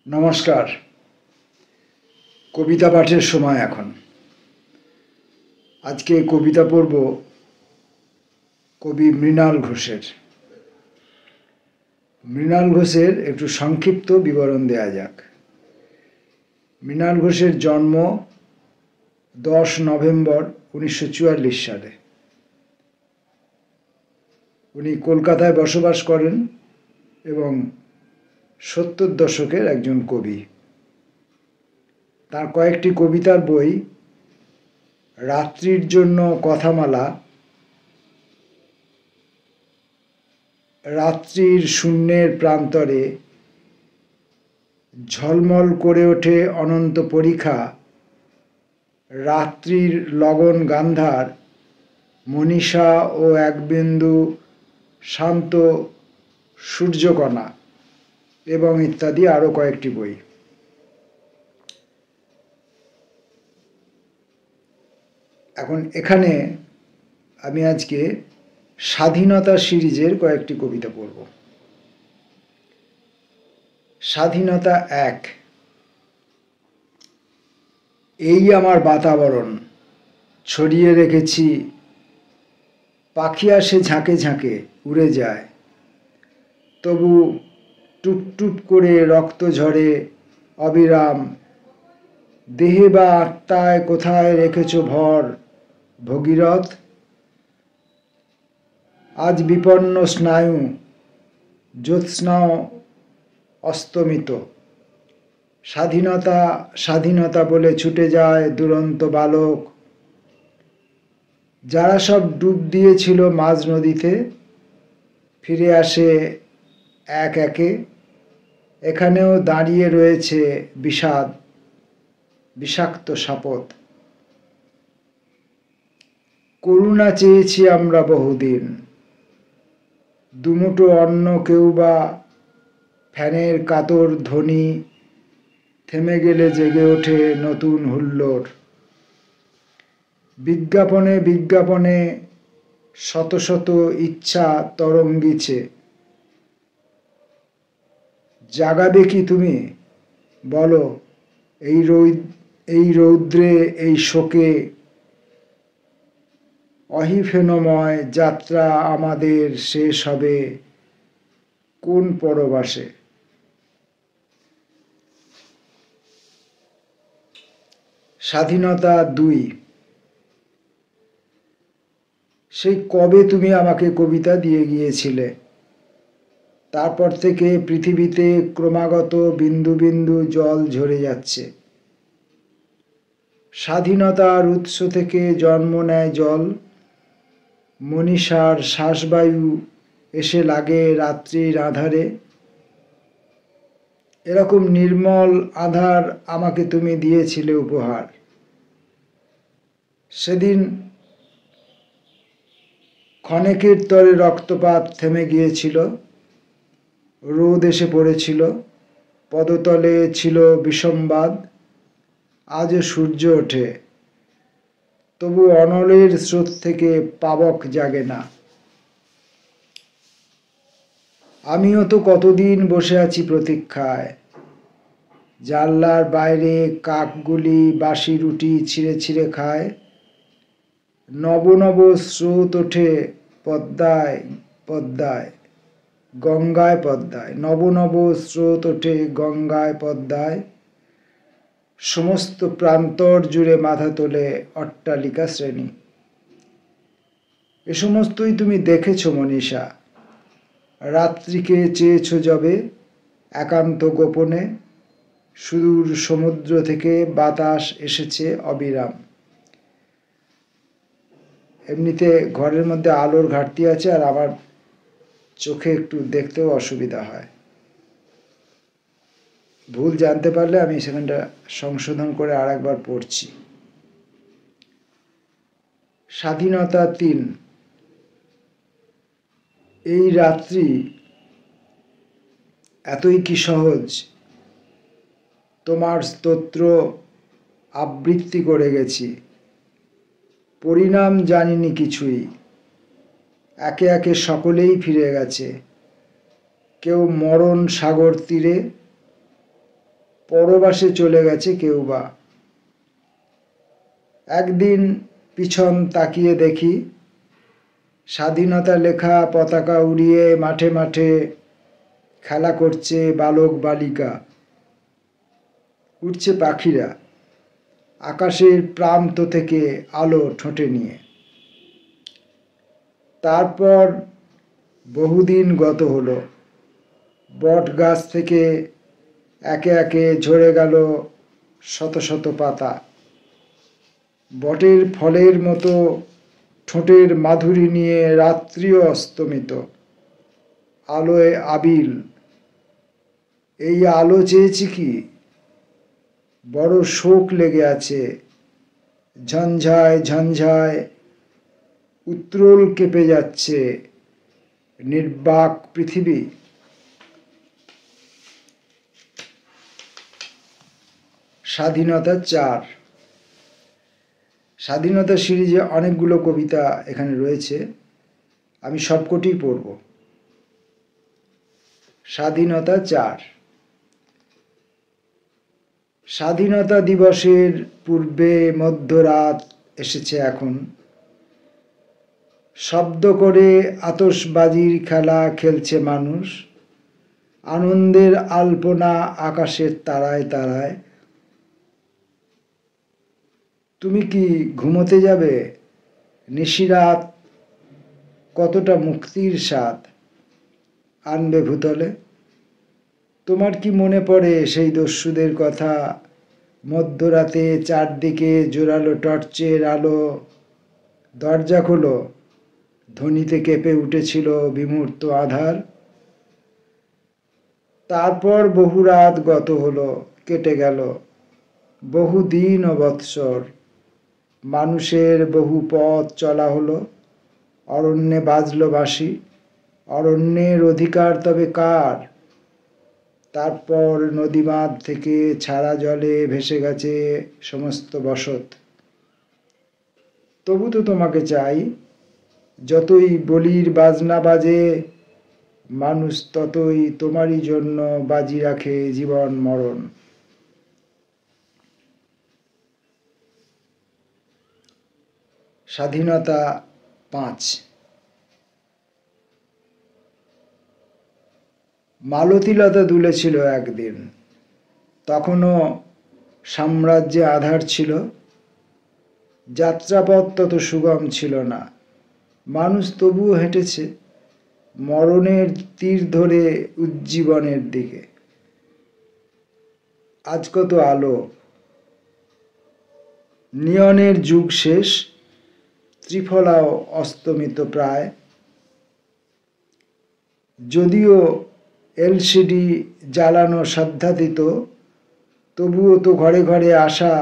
নমস্কার। কবিতা পাঠের সময় এখন। আজকে কবিতা পড়ব কবি মৃণাল ঘোষের। মৃণাল ঘোষের একটু সংক্ষিপ্ত বিবরণ দেয়া যাক। মৃণাল ঘোষের জন্ম 10 নভেম্বর 1944 সালে। উনি কলকাতায় বসবাস করেন এবং 70 দশকের একজন কবি। তার কয়েকটি কবিতার বই রাত্রির জন্য কথামালা, রাত্রির শূন্যের প্রান্তরে, ঝলমল করে ওঠে অনন্ত পরিখা, রাত্রির লগন গান্ধার, মনীষা ও একবিন্দু শান্ত সূর্যকণা এবং ইত্যাদি আরও কয়েকটি বই। এখন এখানে আমি আজকে স্বাধীনতা সিরিজের কয়েকটি কবিতা পড়ব। স্বাধীনতা 1। এই আমার বাতাবরণ, ছড়িয়ে রেখেছি, পাখি আসে ঝাঁকে ঝাঁকে, উড়ে যায়, তবু টুপ টুপ করে রক্ত ঝরে অবিরাম, দেহে বা আত্মায় কোথায় রেখেছ ভর ভগীরথ? আজ বিপন্ন স্নায়ু, জ্যোৎস্নাও অস্তমিত, স্বাধীনতা স্বাধীনতা বলে ছুটে যায় দুরন্ত বালক। যারা সব ডুব দিয়েছিল মাঝ নদীতে, ফিরে আসে এক একে। এখানেও দাঁড়িয়ে রয়েছে বিষাদ, বিষাক্ত শাপথ। করুণা চেয়েছি আমরা বহুদিন, দুমুঠো অন্ন কেউ বা ফ্যানের কাতর ধ্বনি, থেমে গেলে জেগে ওঠে নতুন হুল্লোড়। বিজ্ঞাপনে বিজ্ঞাপনে শত শত ইচ্ছা তরঙ্গিছে, জাগাবে কি তুমি বলো এই রৌদ্রে এই শোকে? অহিফেনময় যাত্রা আমাদের শেষ হবে কোন পরবাসে? স্বাধীনতা 2। সেই কবে তুমি আমাকে কবিতা দিয়ে গিয়েছিলে, তারপর থেকে পৃথিবীতে ক্রমাগত বিন্দু বিন্দু জল ঝরে যাচ্ছে। স্বাধীনতার উৎস থেকে জন্ম নেয় জল, মনীষার শ্বাসবায়ু এসে লাগে রাত্রির আধারে। এরকম নির্মল আধার আমাকে তুমি দিয়েছিলে উপহার। সেদিন ক্ষণেকের তরে রক্তপাত থেমে গিয়েছিল, রোদ এসে পড়েছিল, পদতলে ছিল বিষমবাদ। আজও সূর্য ওঠে, তবু অনলের স্রোত থেকে পাবক জাগে না। আমিও তো কতদিন বসে আছি প্রতীক্ষায়, জানলার বাইরে কাকগুলি বাসি রুটি ছিঁড়ে ছিঁড়ে খায়। নব নব স্রোত ওঠে পদ্মায় পদ্মায়, গঙ্গায় পদ্মায়, নব নব স্রোত ওঠে গঙ্গায় পদ্মায়। সমস্ত প্রান্তর জুড়ে মাথা তোলে অট্টালিকা শ্রেণী। এ সমস্তই তুমি দেখেছ মনীষা, রাত্রিকে চেয়েছ যবে একান্ত গোপনে। সুদূর সমুদ্র থেকে বাতাস এসেছে অবিরাম। এমনিতে ঘরের মধ্যে আলোর ঘাটতি আছে, আর আমার চোখে একটু দেখতেও অসুবিধা হয়। ভুল জানতে পারলে আমি সেখানটা সংশোধন করে আরেকবার পড়ছি। স্বাধীনতা 3। এই রাত্রি এতই কি সহজ, তোমার স্তোত্র আবৃত্তি করে গেছি, পরিণাম জানিনি কিছুই। একে একে সকলেই ফিরে গেছে, কেউ মরণ সাগর তীরে, পরবাসে চলে গেছে কেউ বা। একদিন পিছন তাকিয়ে দেখি স্বাধীনতা লেখা পতাকা উড়িয়ে মাঠে মাঠে খেলা করছে বালক বালিকা, উঠছে পাখিরা আকাশের প্রান্ত থেকে আলো ঠোঁটে নিয়ে। তারপর বহুদিন গত হলো, বট গাছ থেকে একে একে ঝরে গেল শত শত পাতা। বটের ফলের মতো ঠোঁটের মাধুরী নিয়ে রাত্রিও অস্তমিত, আলোয় আবিল। এই আলো চেয়েছি কি? বড় শোক লেগে আছে, ঝঞ্ঝায় ঝঞ্ঝায় উত্তরোল কেঁপে যাচ্ছে নির্বাক পৃথিবী। স্বাধীনতা 4। স্বাধীনতা সিরিজে অনেকগুলো কবিতা এখানে রয়েছে, আমি সবকটি পড়ব। স্বাধীনতা 4। স্বাধীনতা দিবসের পূর্বে মধ্যরাত এসেছে এখন, শব্দ করে আতশবাজির খেলা খেলছে মানুষ, আনন্দের আলপনা আকাশের তারায় তারায়। তুমি কি ঘুমোতে যাবে? নিশিরাত কতটা মুক্তির স্বাদ আনবে ভূতলে। তোমার কি মনে পড়ে সেই দস্যুদের কথা? মধ্যরাতে চারদিকে জোরালো টর্চের আলো, দরজা খোলো, ধ্বনিতে কেঁপে উঠেছিল বিমূর্ত আধার। তারপর বহু রাত গত হলো, কেটে গেল বহু দিন ও বৎসর। মানুষের বহু পথ চলা হলো, অরণ্যে বাজলো বাঁশি। অরণ্যের অধিকার তবে কার? তারপর নদীবাঁধ থেকে ছাড়া জলে ভেসে গেছে সমস্ত বসত। তবু তো তোমাকে চাই, যতই বলির বাজনা বাজে মানুষ ততই তোমারই জন্য বাজি রাখে জীবন মরণ। স্বাধীনতা 5। মালতীলতা দুলেছিল একদিন, তখনও সাম্রাজ্যে আধার ছিল, যাত্রাপথ তত সুগম ছিল না। মানুষ তবুও হেঁটেছে মরণের তীর ধরে উজ্জীবনের দিকে। আজ কত আলো, নিয়নের যুগ শেষ, ত্রিফলাও অস্তমিত প্রায়। যদিও এলসিডি জ্বালানো সাধ্যাতীত, তবুও তো ঘরে ঘরে আসা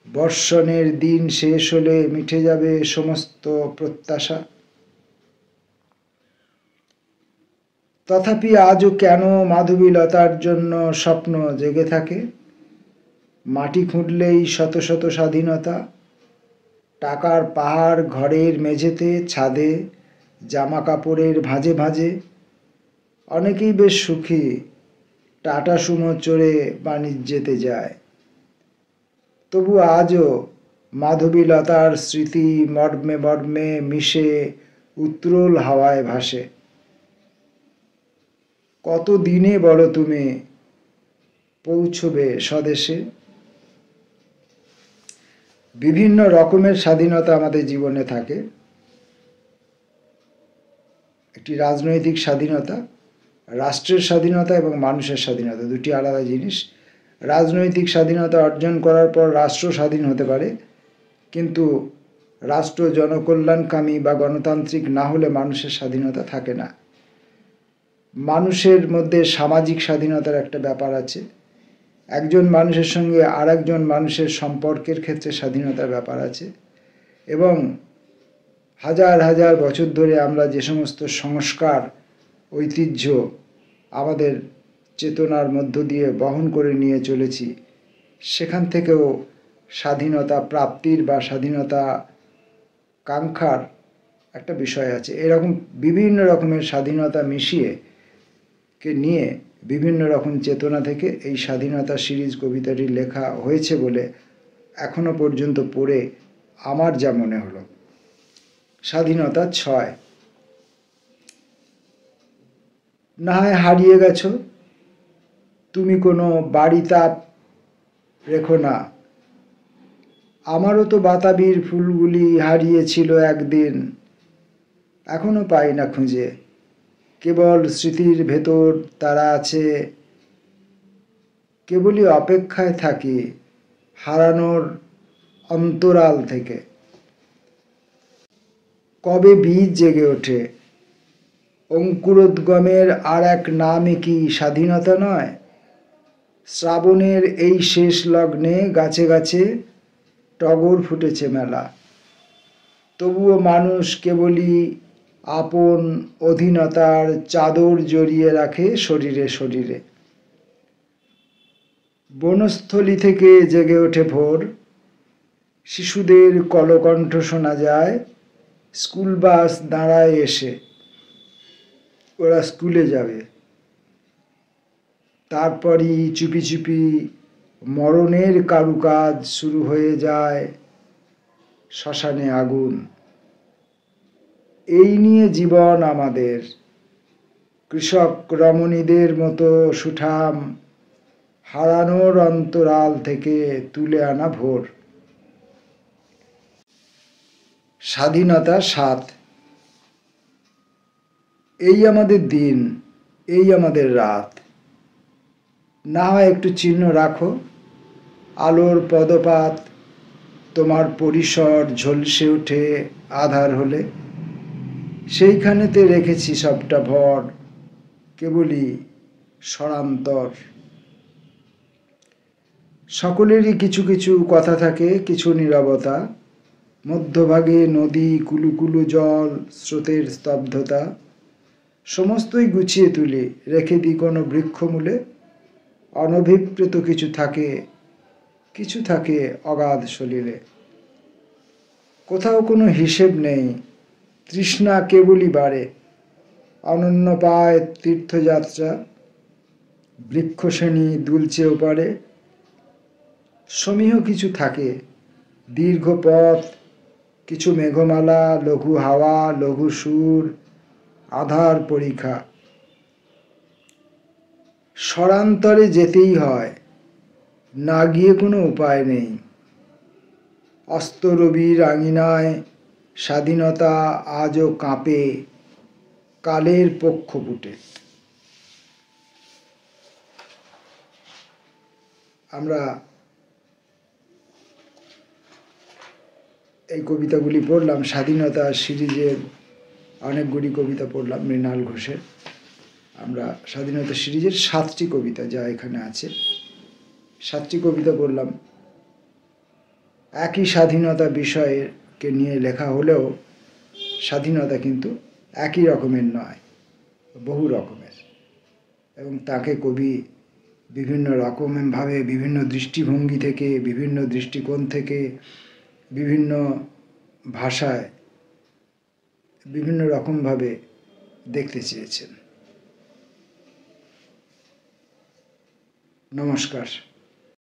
বর্ষণের দিন শেষ হলে মিটে যাবে সমস্ত প্রত্যাশা। তথাপি আজও কেন মাধবীলতার জন্য স্বপ্ন জেগে থাকে? মাটি খুঁড়লেই শত শত স্বাধীনতা, টাকার পাহাড় ঘরের মেঝেতে, ছাদে, জামা কাপড়ের ভাঁজে ভাঁজে। অনেকেই বেশ সুখী, টাটা সুমো চড়ে বাণিজ্যেতে যায়। তবু আজও মাধবীলতার স্মৃতি মর্মে মর্মে মিশে উত্তরোল হাওয়ায় ভাসে। কত দিনে বলো তুমি পৌঁছবে স্বদেশে? বিভিন্ন রকমের স্বাধীনতা আমাদের জীবনে থাকে। একটি রাজনৈতিক স্বাধীনতা, রাষ্ট্রের স্বাধীনতা এবং মানুষের স্বাধীনতা দুটি আলাদা জিনিস। রাজনৈতিক স্বাধীনতা অর্জন করার পর রাষ্ট্র স্বাধীন হতে পারে, কিন্তু রাষ্ট্র জনকল্যাণকামী বা গণতান্ত্রিক না হলে মানুষের স্বাধীনতা থাকে না। মানুষের মধ্যে সামাজিক স্বাধীনতার একটা ব্যাপার আছে। একজন মানুষের সঙ্গে আর একজন মানুষের সম্পর্কের ক্ষেত্রে স্বাধীনতার ব্যাপার আছে। এবং হাজার হাজার বছর ধরে আমরা যে সমস্ত সংস্কার ঐতিহ্য আমাদের চেতনার মধ্য দিয়ে বহন করে নিয়ে চলেছি, সেখান থেকেও স্বাধীনতা প্রাপ্তির বা স্বাধীনতা কাঙ্ক্ষার একটা বিষয় আছে। এরকম বিভিন্ন রকমের স্বাধীনতা মিশিয়ে কে নিয়ে বিভিন্ন রকম চেতনা থেকে এই স্বাধীনতা সিরিজ কবিতাটি লেখা হয়েছে বলে এখনো পর্যন্ত পড়ে আমার যা মনে হলো। স্বাধীনতা 6। না হয় হারিয়ে গেছো, তুমি কোনো বাড়ি তাপ রেখো না। আমারও তো বাতাবির ফুলগুলি হারিয়েছিল একদিন, এখনো পাই না খুঁজে। কেবল স্মৃতির ভেতর তারা আছে, কেবলই অপেক্ষায় থাকি হারানোর অন্তরাল থেকে। কবে বীজ জেগে ওঠে, অঙ্কুরোদ্গমের আর এক নামই কি স্বাধীনতা নয়? শ্রাবণের এই শেষ লগ্নে গাছে গাছে টগর ফুটেছে মেলা, তবুও মানুষ কেবলই আপন অধীনতার চাদর জড়িয়ে রাখে শরীরে শরীরে। বনস্থলী থেকে জেগে ওঠে ভোর, শিশুদের কলকণ্ঠ শোনা যায়, স্কুল বাস দাঁড়ায় এসে, ওরা স্কুলে যাবে। তারপরই চুপি চুপি মরণের কারুকাজ শুরু হয়ে যায়, শ্মশানে আগুন। এই নিয়ে জীবন আমাদের, কৃষক রমণীদের মতো সুঠাম, হারানোর অন্তরাল থেকে তুলে আনা ভোর। স্বাধীনতা 7। এই আমাদের দিন, এই আমাদের রাত। না হয় একটু চিহ্ন রাখো, আলোর পদপাত তোমার পরিসর ঝলসে ওঠে আধার হলে। সেইখানেতে রেখেছি সবটা ভর, কেবলই স্বরান্তর। সকলেরই কিছু কিছু কথা থাকে, কিছু নীরবতা, মধ্যভাগে নদী, কুলুকুলু জল, স্রোতের স্তব্ধতা। সমস্তই গুছিয়ে তুলি, রেখে দিই কোনো বৃক্ষমূলে। অনভিপ্রেত কিছু থাকে, কিছু থাকে অগাধ সলিলে। কোথাও কোনো হিসেব নেই, তৃষ্ণা কেবলই বাড়ে। অনন্য পায় তীর্থযাত্রা, বৃক্ষশ্রেণী দুলছে ওপারে। সমীহ কিছু থাকে, দীর্ঘ পথ, কিছু মেঘমালা, লঘু হাওয়া, লঘু সুর, আধার পরীক্ষা। স্বরান্তরে যেতেই হয়, না গিয়ে কোনো উপায় নেই। অস্ত রবির আঙিনায় স্বাধীনতা আজও কাঁপে কালের পক্ষপুটে। আমরা এই কবিতাগুলি পড়লাম, স্বাধীনতা সিরিজের অনেকগুলি কবিতা পড়লাম মৃণাল ঘোষের। আমরা স্বাধীনতা সিরিজের 7টি কবিতা যা এখানে আছে, 7টি কবিতা পড়লাম। একই স্বাধীনতা বিষয়কে নিয়ে লেখা হলেও স্বাধীনতা কিন্তু একই রকমের নয়, বহু রকমের। এবং তাকে কবি বিভিন্ন রকমভাবে, বিভিন্ন দৃষ্টিভঙ্গি থেকে, বিভিন্ন দৃষ্টিকোণ থেকে, বিভিন্ন ভাষায় বিভিন্ন রকমভাবে দেখতে চেয়েছেন। নমস্কার।